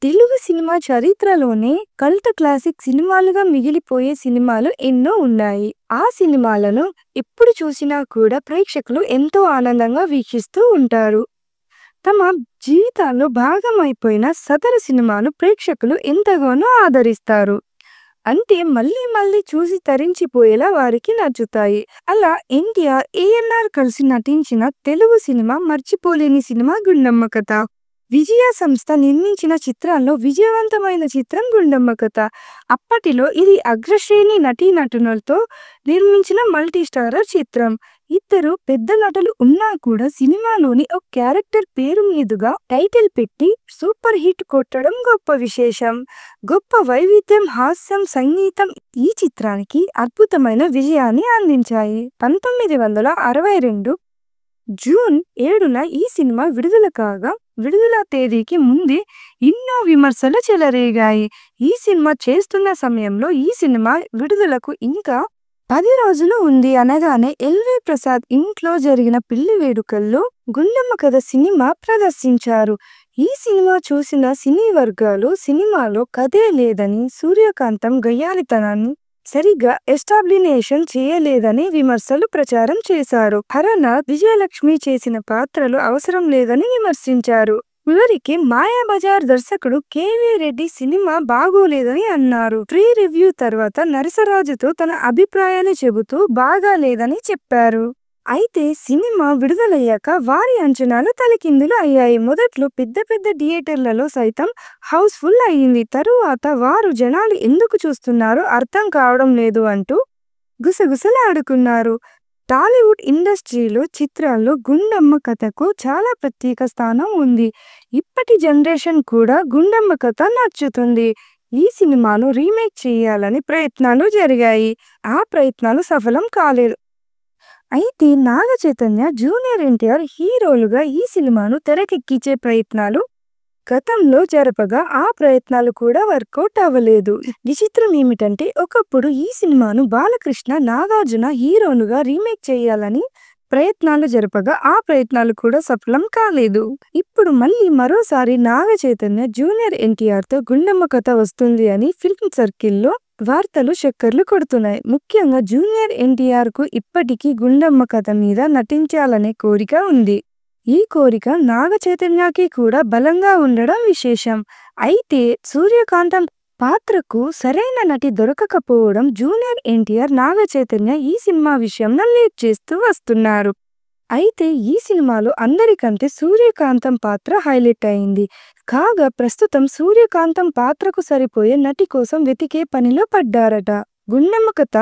Telugu cinema చరిత్రలోనే cult classic సినిమాలుగా మిగిలిపోయే సినిమాలు ఎన్నో ఉన్నాయి. ఆ సినిమాలను ఎప్పుడు చూసినా కూడా ప్రేక్షకులు ఎంతో ఆనందంగా వీక్షిస్తూ ఉంటారు. తమ జీవితాల్లో భాగమైపోయిన సదరు సినిమాను ప్రేక్షకులు ఎంతగానో ఆదరిస్తారు. అంటే మళ్ళీ మళ్ళీ చూసి తరించిపోయేలా వారికి నచ్చుతాయి. అలా ఎన్టీఆర్, ఏఎన్నార్ కలిసి నటించిన తెలుగు సినిమా మర్చిపోలేని సినిమా గుండమ్మ కథ. విజయ సంస్థ నిర్మించిన చిత్రాల్లో విజయవంతమైన చిత్రం గుండమ్మ కథ. అప్పటిలో ఇది అగ్రశ్రేణి నటీనటులతో నిర్మించిన మల్టీ స్టారర్ చిత్రం. ఇద్దరు పెద్ద నటులు ఉన్నా కూడా సినిమాలోని ఒక క్యారెక్టర్ పేరు మీదుగా టైటిల్ పెట్టి సూపర్ హిట్ కొట్టడం గొప్ప విశేషం. గొప్ప వైవిధ్యం, హాస్యం, సంగీతం ఈ చిత్రానికి అద్భుతమైన విజయాన్ని అందించాయి. 1962 జూన్ 7న ఈ సినిమా విడుదల కాగా విడుదల తేదీకి ముందే ఎన్నో విమర్శలు చెలరేగాయి. ఈ సినిమా చేస్తున్న సమయంలో ఈ సినిమా విడుదలకు ఇంకా 10 రోజులు ఉంది అనగానే ఎల్వి ప్రసాద్ ఇంట్లో జరిగిన పెళ్లి వేడుకల్లో గుండమ్మ కథ సినిమా ప్రదర్శించారు. ఈ సినిమా చూసిన సినీ వర్గాలు సినిమాలో కథే లేదని, సూర్యకాంతం గయ్యాళితనాన్ని సరిగ్గా ఎస్టాబ్లినేషన్ చేయలేదని విమర్శలు ప్రచారం చేశారు. హరనాథ్, విజయలక్ష్మి చేసిన పాత్రలు అవసరం లేదని విమర్శించారు. చివరికి మాయాబజార్ దర్శకుడు కెవి రెడ్డి సినిమా బాగోలేదని అన్నారు. ప్రీ రివ్యూ తర్వాత నరసరాజుతో తన అభిప్రాయాన్ని చెబుతూ బాగాలేదని చెప్పారు. అయితే సినిమా విడుదలయ్యాక వారి అంచనాలు తలకిందులు అయ్యాయి. మొదట్లో పెద్ద పెద్ద థియేటర్లలో సైతం హౌస్ఫుల్ అయ్యింది. తరువాత వారు జనాలు ఎందుకు చూస్తున్నారో అర్థం కావడం లేదు అంటూ గుసగుసలాడుకున్నారు. టాలీవుడ్ ఇండస్ట్రీలో చిత్రాల్లో గుండమ్మ కథకు చాలా ప్రత్యేక స్థానం ఉంది. ఇప్పటి జనరేషన్ కూడా గుండమ్మ కథ నచ్చుతుంది. ఈ సినిమాను రీమేక్ చేయాలని ప్రయత్నాలు జరిగాయి. ఆ ప్రయత్నాలు సఫలం కాలేదు. అయితే నాగ చైతన్య, జూనియర్ ఎన్టీఆర్ హీరోలుగా ఈ సినిమాను తెరకెక్కించే ప్రయత్నాలు గతంలో జరపగా ఆ ప్రయత్నాలు కూడా వర్కౌట్ అవ్వలేదు. విచిత్రం ఏమిటంటే ఒకప్పుడు ఈ సినిమాను బాలకృష్ణ, నాగార్జున హీరోలుగా రీమేక్ చేయాలని ప్రయత్నాలు జరపగా ఆ ప్రయత్నాలు కూడా సఫలం కాలేదు. ఇప్పుడు మళ్ళీ మరోసారి నాగ చైతన్య, జూనియర్ ఎన్టీఆర్తో గుండమ్మ కథ వస్తుంది అని ఫిల్మ్ సర్కిల్లో వార్తలు చక్కర్లు కొడుతున్నాయి. ముఖ్యంగా జూనియర్ ఎన్టీఆర్ కు ఇప్పటికీ గుండమ్మ కథ మీద నటించాలనే కోరిక ఉంది. ఈ కోరిక నాగ చైతన్యకి కూడా బలంగా ఉండడం విశేషం. అయితే సూర్యకాంతం పాత్రకు సరైన నటి దొరకకపోవడం జూనియర్ ఎన్టీఆర్, నాగ చైతన్య ఈ సినిమా విషయంలో లీడ్ చేస్తూ వస్తున్నారు. అయితే ఈ సినిమాలో అందరికంటే సూర్యకాంతం పాత్ర హైలైట్ అయింది. కాగా ప్రస్తుతం సూర్యకాంతం పాత్రకు సరిపోయే నటి కోసం వెతికే పనిలో పడ్డారట. గుండమ్మ కథ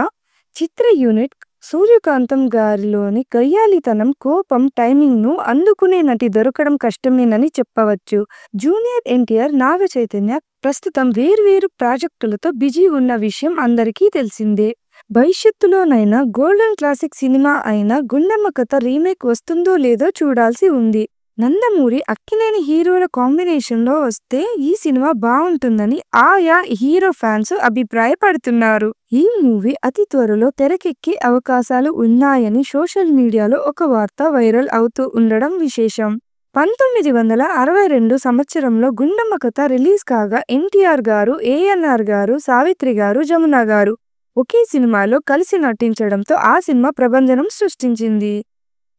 చిత్ర యూనిట్ సూర్యకాంతం గారిలోని గయ్యాళితనం, కోపం, టైమింగ్ ను అందుకునే నటి దొరకడం కష్టమేనని చెప్పవచ్చు. జూనియర్ ఎన్టీఆర్, నాగ చైతన్య ప్రస్తుతం వేర్వేరు ప్రాజెక్టులతో బిజీ ఉన్న విషయం అందరికీ తెలిసిందే. భవిష్యత్తులోనైనా గోల్డెన్ క్లాసిక్ సినిమా అయిన గుండమ్మ కథ రీమేక్ వస్తుందో లేదో చూడాల్సి ఉంది. నందమూరి, అక్కినేని హీరోల కాంబినేషన్లో వస్తే ఈ సినిమా బాగుంటుందని ఆయా హీరో ఫ్యాన్స్ అభిప్రాయపడుతున్నారు. ఈ మూవీ అతి త్వరలో తెరకెక్కే అవకాశాలు ఉన్నాయని సోషల్ మీడియాలో ఒక వార్త వైరల్ అవుతూ ఉండడం విశేషం. 1962 సంవత్సరంలో గుండమ్మ కథ రిలీజ్ కాగా ఎన్టీఆర్ గారు, ఏఎన్నార్ గారు, సావిత్రి గారు, జమున గారు ఒకే సినిమాలో కలిసి నటించడంతో ఆ సినిమా ప్రభంజనం సృష్టించింది.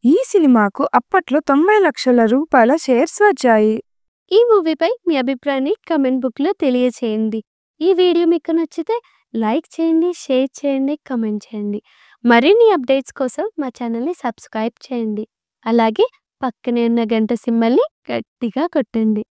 ఈ సినిమాకు అప్పట్లో 90 లక్షల రూపాయల షేర్స్ వచ్చాయి. ఈ మూవీపై మీ అభిప్రాయాన్ని కమెంట్ బుక్లో తెలియచేయండి. ఈ వీడియో మీకు నచ్చితే లైక్ చేయండి, షేర్ చేయండి, కమెంట్ చేయండి. మరిన్ని అప్డేట్స్ కోసం మా ఛానల్ని సబ్స్క్రైబ్ చేయండి. అలాగే పక్కనే ఉన్న గంట సింబల్ని గట్టిగా కొట్టండి.